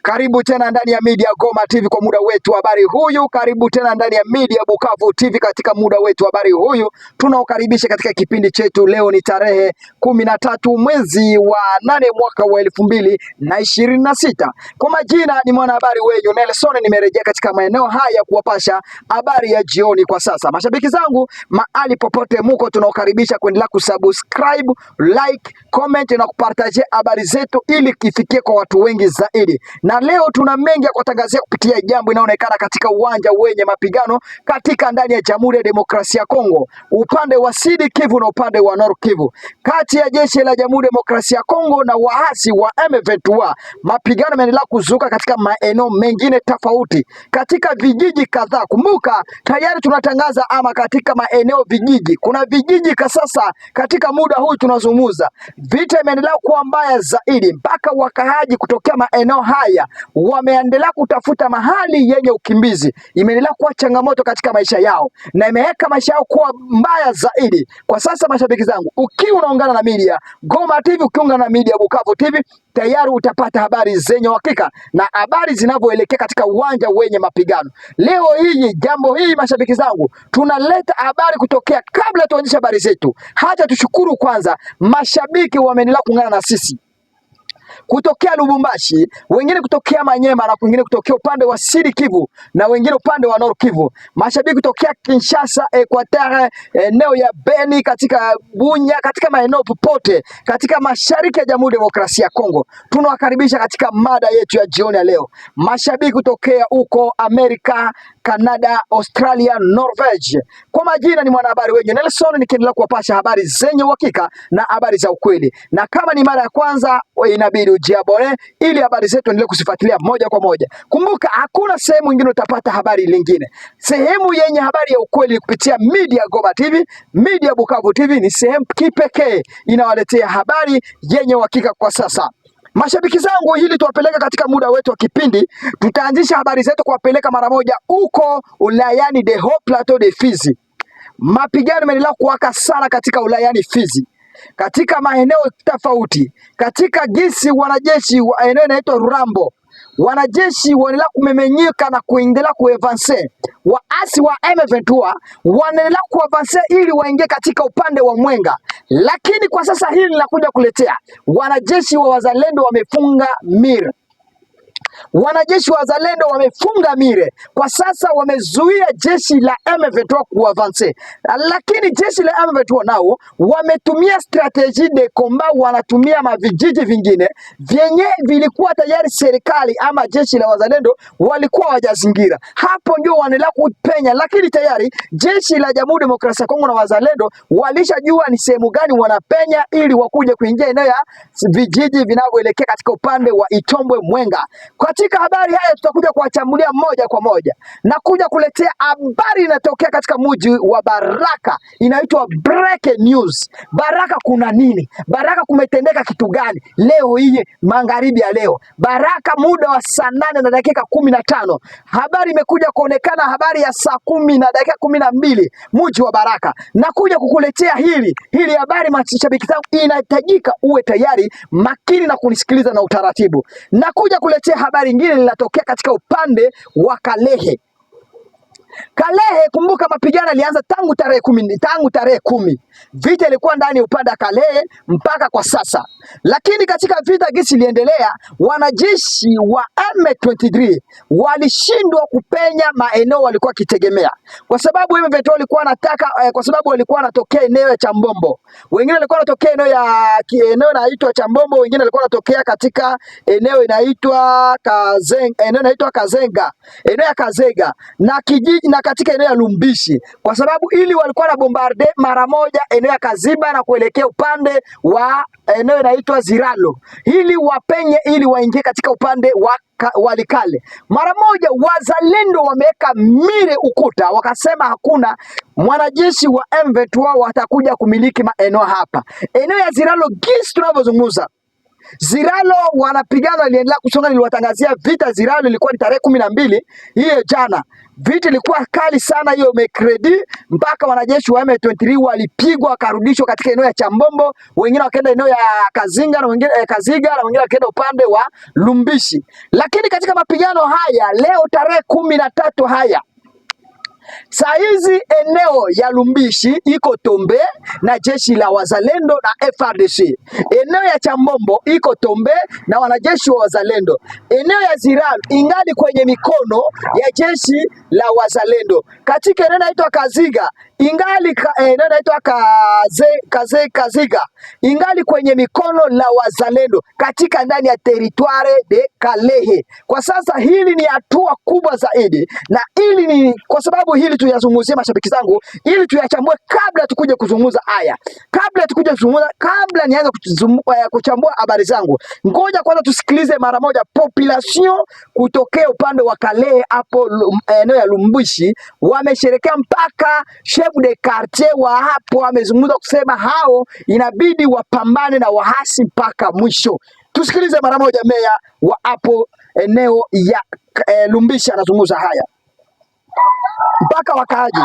Karibu tena ndani ya Media Goma TV kwa muda wetu habari huyu. Karibu tena ndani ya Media Bukavu TV katika muda wetu habari huyu. Tunaokaribisha katika kipindi chetu. Leo ni tarehe 13 mwezi wa 8 mwaka wa 2026. Kwa majina ni mwanahabari wenyu Nelson, nimerejea katika maeneo haya kuwapasha habari ya jioni kwa sasa. Mashabiki zangu mahali popote muko, tunaokaribisha kuendelea kusubscribe, like, comment na kupartage habari zetu ili kifikie kwa watu wengi zaidi. Na leo tuna mengi ya kutangazia kupitia jambo inaonekana katika uwanja wenye mapigano katika ndani ya Jamhuri ya Demokrasia ya Kongo, upande wa Sud Kivu na upande wa Nord Kivu, kati ya jeshi la Jamhuri ya Demokrasia ya Kongo na waasi wa M23. Mapigano yanaendelea kuzuka katika maeneo mengine tofauti katika vijiji kadhaa. Kumbuka tayari tunatangaza ama katika maeneo vijiji, kuna vijiji sasa katika muda huu tunazungumza, vita imeendelea kuwa mbaya zaidi mpaka wakaaji kutokea maeneo haya wameendelea kutafuta mahali yenye ukimbizi. Imeendelea kuwa changamoto katika maisha yao na imeweka maisha yao kuwa mbaya zaidi. Kwa sasa mashabiki zangu, ukiwa unaungana na Media Goma TV, ukiungana na Media Bukavu TV, tayari utapata habari zenye uhakika na habari zinavyoelekea katika uwanja wenye mapigano. Leo hii jambo hii mashabiki zangu, tunaleta habari kutokea. Kabla tuonyeshe habari zetu, haja tushukuru kwanza mashabiki wameendelea kuungana na sisi kutokea Lubumbashi, wengine kutokea Manyema na wengine kutokea upande wa Sud Kivu na wengine upande wa Nord Kivu. Mashabiki kutokea Kinshasa, Equateur, eneo ya Beni, katika Bunya, katika maeneo popote katika mashariki ya Jamhuri ya Demokrasia ya Kongo. Tunawakaribisha katika mada yetu ya jioni ya leo. Mashabiki kutokea huko Amerika, Canada, Australia, Norvege. Kwa majina ni mwanahabari wenyu Nelson, nikiendelea kuwapasha habari zenye uhakika na habari za ukweli. Na kama ni mara ya kwanza, inabidi ujiabone ili habari zetu endelee kusifuatilia moja kwa moja. Kumbuka hakuna sehemu nyingine utapata habari lingine. Sehemu yenye habari ya ukweli kupitia Media Goma TV, Media Bukavu TV ni sehemu kipekee inawaletea habari yenye uhakika kwa sasa. Mashabiki zangu, hili tuwapeleka katika muda wetu wa kipindi. Tutaanzisha habari zetu kuwapeleka mara moja huko ulayani de Haut Plateau de Fizi. Mapigano yanaendelea kuwaka sana katika ulayani Fizi, katika maeneo tofauti, katika gisi wanajeshi wa eneo inaitwa Rurambo, wanajeshi wanaendelea kumemenyika na kuendelea kuadvance. Waasi wa M23 wanaendelea kuadvance ili waingie katika upande wa Mwenga, lakini kwa sasa hili linakuja kuletea wanajeshi wa wazalendo wamefunga mire. Wanajeshi wa wazalendo wamefunga mire kwa sasa, wamezuia jeshi la M23 kuavance, lakini jeshi la M23 nao wametumia strategie de combat, wanatumia mavijiji vingine vyenye vilikuwa tayari serikali ama jeshi la wazalendo walikuwa wajazingira. Hapo ndio wanaendelea kupenya, lakini tayari jeshi la Jamhuri ya Demokrasia ya Kongo na wazalendo walishajua ni sehemu gani wanapenya ili wakuje kuingia eneo ya vijiji vinavyoelekea katika upande wa Itombwe Mwenga. Katika habari haya tutakuja kuwachambulia moja kwa moja na kuja kuletea habari inatokea katika mji wa Baraka, inaitwa breaking news. Baraka kuna nini? Baraka kumetendeka kitu gani leo hii magharibi ya leo? Baraka muda wa saa 8 na dakika 15 habari imekuja kuonekana, habari ya saa 10 na dakika 12 mji wa Baraka. Na kuja kukuletea hili habari mashabiki zangu, inahitajika uwe tayari makini na kunisikiliza na utaratibu. Na kuja kuletea habari nyingine linatokea katika upande wa Kalehe. Kalehe, kumbuka mapigano yalianza tangu tarehe 10. Vita ilikuwa ndani ya upande wa Kalehe mpaka kwa sasa. Lakini katika vita gisi iliendelea, wanajeshi wa M23 walishindwa kupenya maeneo walikuwa kitegemea. Kwa sababu M23 walikuwa wanataka kwa sababu walikuwa wanatokea eneo ya Chambombo. Wengine walikuwa wanatokea eneo inaitwa Chambombo, wengine walikuwa wanatokea katika eneo inaitwa Kazenga, eneo ya Kazega na kijiji na katika eneo ya Lumbishi, kwa sababu ili walikuwa na bombarde mara moja eneo ya Kaziba na kuelekea upande wa eneo inaitwa Ziralo ili wapenye ili waingie katika upande wa Walikale. Mara moja wazalendo wameweka mire ukuta, wakasema hakuna mwanajeshi wa M23 watakuja kumiliki maeneo hapa. Eneo ya Ziralo gisi tunavyozungumza, Ziralo wanapigana, waliendelea kusonga. Niliwatangazia vita Ziralo, ilikuwa ni tarehe 12 hiyo jana. Vita ilikuwa kali sana hiyo Mercredi, mpaka wanajeshi wa M23 walipigwa wakarudishwa katika eneo ya Chambombo, wengine wakaenda eneo ya Kazinga na wengine Kaziga, na wengine wakaenda upande wa Lumbishi. Lakini katika mapigano haya leo tarehe 13 haya, saa hizi eneo ya Lumbishi iko Tombe na jeshi la wazalendo na FARDC. Eneo ya Chambombo iko Tombe na wanajeshi wa wazalendo. Eneo ya Ziralo ingali kwenye mikono ya jeshi la wazalendo. Katika eneo inaitwa Kaziga ingali eneo inaitwa Kaziga ingali kwenye mikono la wazalendo katika ndani ya teritware de Kalehe. Kwa sasa hili ni hatua kubwa zaidi, na ili ni kwa sababu hili tuyazungumzie mashabiki zangu, ili tuyachambue kabla tukuje kuzungumza haya. Kabla nianze kuchambua habari zangu, ngoja kwanza tusikilize mara moja population kutokea upande wa Kalehe hapo eneo ya Lumbishi wamesherekea, mpaka chef de quartier wa hapo amezungumza kusema hao inabidi wapambane na wahasi mpaka mwisho. Tusikilize mara moja meya wa hapo eneo ya Lumbishi anazungumza haya mpaka wakaaji.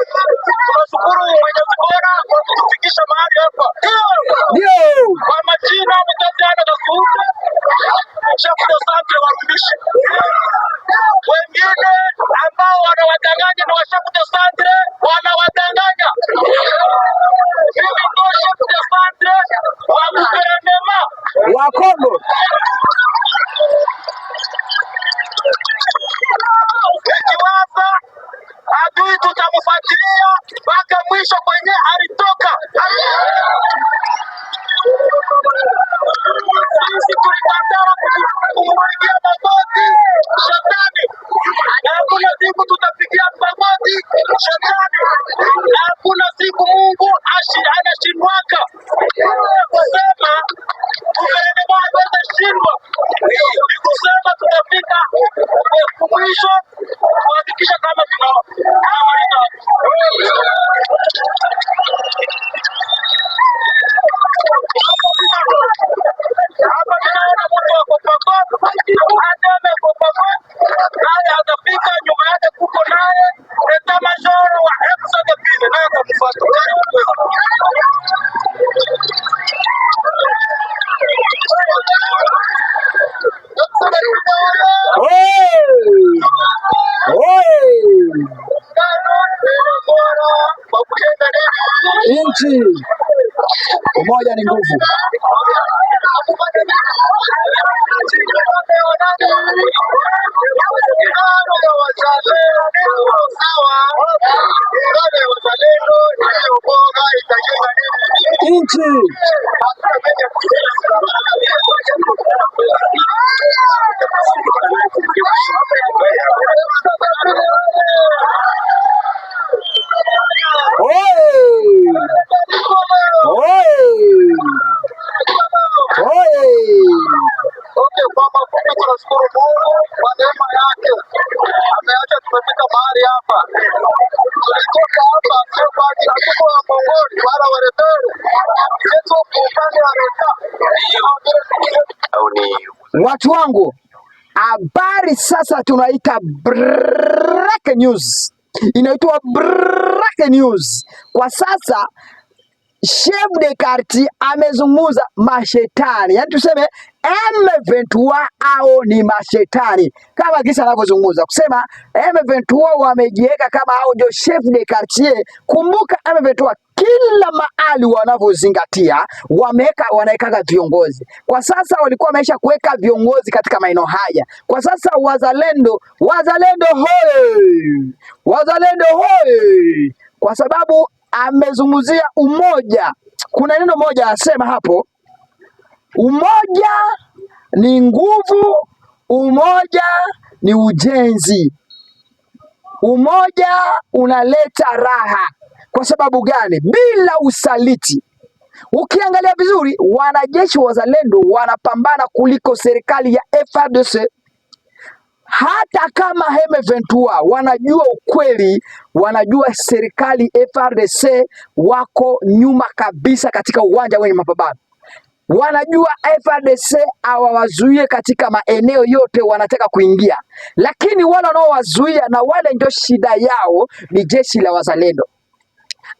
Tunashukuru Mwenyezi Bwana kwa kutufikisha mahali hapa. Kwa majina mtaziana na kuuka chef de centre wa Lumbishi. Wengine ambao wanawadanganya ni wa chef de centre, wanawadanganya. Mimi ndo chef de centre wa gouvernement wa Kongo. Nikiwaza adui tutamfuatilia mpaka mwisho kwenye alitoka. Sisi tulikataa kumwagia magoti shetani, na hakuna siku tutapigia magoti shetani, na hakuna siku Mungu anashindwaka kusema gouvernement atashindwa. Ni kusema tutafika mwisho kuhakikisha kama hapa tunaona mtu wa Kopako ateme Kopako naye atafika nyuma yake, kuko naye eta majoro wa FSDP naye atamfuata. Nchi umoja ni nguvu. Nchi kwa mafuta tunashukuru Mungu kwa neema yake. Ameacha tumefika mahali hapa. Tulitoka hapa sio kwa ajili ya Mongoli wala Warebeli. Sisi upande wa Rwanda. Watu wangu, habari sasa tunaita break news. Inaitwa break news. Kwa sasa chef de quartier amezungumza mashetani, yaani tuseme M23 au ni mashetani, kama kisa anavyozungumza kusema M23 wamejiweka kama hao ndio chef de quartier. Kumbuka M23 kila mahali wanavyozingatia wanaweka viongozi. Kwa sasa walikuwa wameisha kuweka viongozi katika maeneo haya. Kwa sasa wazalendo hoi, kwa sababu amezungumzia umoja. Kuna neno moja asema hapo, umoja ni nguvu, umoja ni ujenzi, umoja unaleta raha. Kwa sababu gani? Bila usaliti. Ukiangalia vizuri, wanajeshi wa wazalendo wanapambana kuliko serikali ya FARDC. Hata kama M23 wanajua ukweli, wanajua serikali FARDC wako nyuma kabisa katika uwanja wenye mapambano. Wanajua FARDC hawawazuie katika maeneo yote wanataka kuingia, lakini wale wanaowazuia na wale ndio shida yao ni jeshi la wazalendo.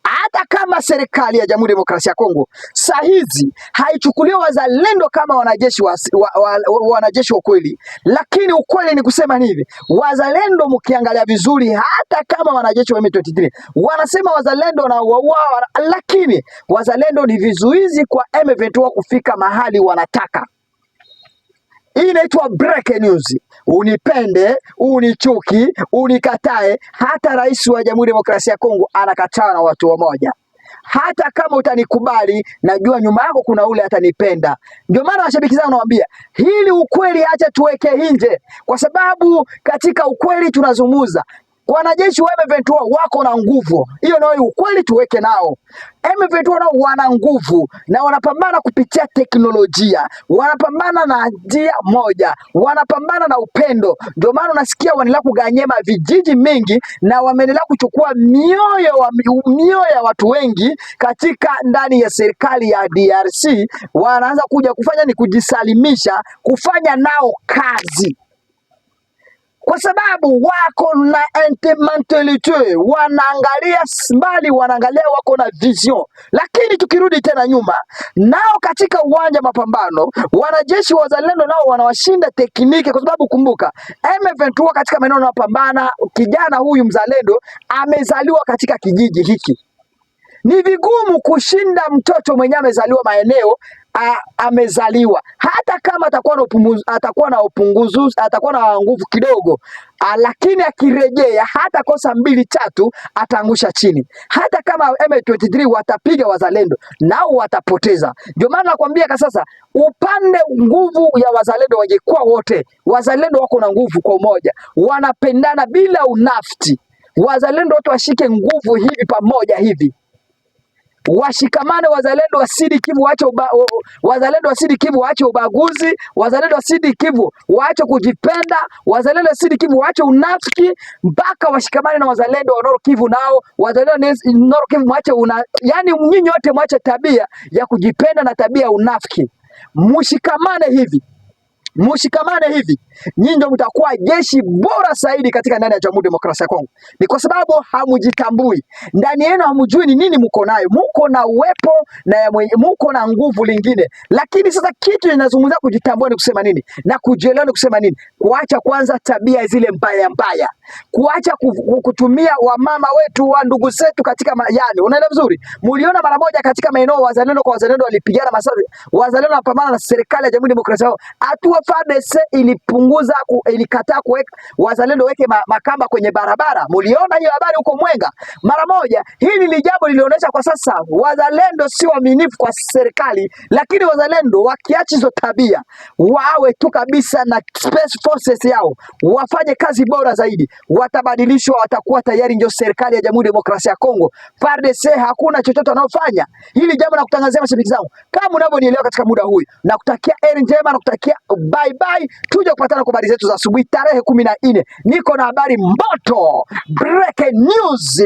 Hata kama serikali ya Jamhuri ya Demokrasia ya Kongo saa hizi haichukuliwa wazalendo kama wanajeshi wanajeshi wa kweli, lakini ukweli ni kusema hivi, wazalendo mkiangalia vizuri, hata kama wanajeshi wa M23 wanasema wazalendo na wauawa, lakini wazalendo ni vizuizi kwa M23 kufika mahali wanataka. Hii inaitwa break news. Unipende, unichuki, unikatae, hata rais wa Jamhuri ya Demokrasia ya Kongo anakataa na watu wamoja. Hata kama utanikubali, najua nyuma yako kuna ule atanipenda. Ndio maana washabiki zangu nawaambia, hili ukweli acha tuweke nje, kwa sababu katika ukweli tunazungumza. Wanajeshi wa M23 wako na nguvu, hiyo nayo ukweli tuweke nao. M23 nao wana nguvu na wanapambana kupitia teknolojia, wanapambana na njia moja, wanapambana na upendo. Ndio maana unasikia wanaendelea kuganyema vijiji mingi na wameendelea kuchukua mioyo ya watu wengi katika ndani ya serikali ya DRC. Wanaanza kuja kufanya ni kujisalimisha, kufanya nao kazi, kwa sababu wako na mentalite, wanaangalia mbali, wanaangalia, wako na vision. Lakini tukirudi tena nyuma, nao katika uwanja mapambano, wanajeshi wa wazalendo nao wanawashinda tekniki, kwa sababu kumbuka M23 katika maeneo yanayopambana, kijana huyu mzalendo amezaliwa katika kijiji hiki. Ni vigumu kushinda mtoto mwenye amezaliwa maeneo amezaliwa, hata kama atakuwa na nguvu kidogo, lakini akirejea hata kosa 2-3 ataangusha chini. Hata kama M23 watapiga wazalendo, nao watapoteza. Ndio maana nakwambia kwa sasa, upande nguvu ya wazalendo wangekuwa wote, wazalendo wako na nguvu kwa umoja, wanapendana bila unafti. Wazalendo wote washike nguvu hivi pamoja hivi, washikamane. Wazalendo wa Sud Kivu waache ubaguzi, wazalendo wa Sud Kivu waache kujipenda, wazalendo wa Sud Kivu waache unafiki, mpaka washikamane na wazalendo wa Nord Kivu nao. Wazalendo wa Nord Kivu mwache yani nyinyi wote mwache tabia ya kujipenda na tabia ya unafiki. Mushikamane hivi, nyinyi ndio mtakuwa jeshi bora zaidi katika ndani ya Jamhuri ya Demokrasia ya Kongo. Ni kwa sababu hamujitambui, ndani yenu hamjui ni nini mko nayo. Mko na uwepo na mko na nguvu lingine, lakini sasa kitu ninazungumzia kujitambua ni kusema nini na kujielewa ni kusema nini? Kuacha kwanza tabia zile mbaya, kuacha kutumia wamama wetu wa ndugu zetu katika yani, unaelewa vizuri. Mliona mara moja katika maeneo wazalendo kwa wazalendo walipigana masasi, wazalendo wanapambana na serikali ya Jamhuri ya Demokrasia ya Kongo. Hatua FARDC ilikataa kuweka wazalendo weke makamba kwenye barabara. Mliona hiyo habari huko Mwenga mara moja. Hili ni jambo lilionyesha kwa sasa wazalendo si waaminifu kwa serikali, lakini wazalendo wakiacha hizo tabia, wawe tu kabisa na space forces yao, wafanye kazi bora zaidi, watabadilishwa, watakuwa tayari ndio serikali ya Jamhuri ya Demokrasia ya Kongo. FARDC hakuna chochote wanaofanya. Hili jambo na kutangazia mashabiki zangu, kama unavyonielewa katika muda huu, na kutakia heri njema, na kutakia bye bye. Tuje kupatana kwa habari zetu za asubuhi tarehe 14. Niko na habari moto, breaking news.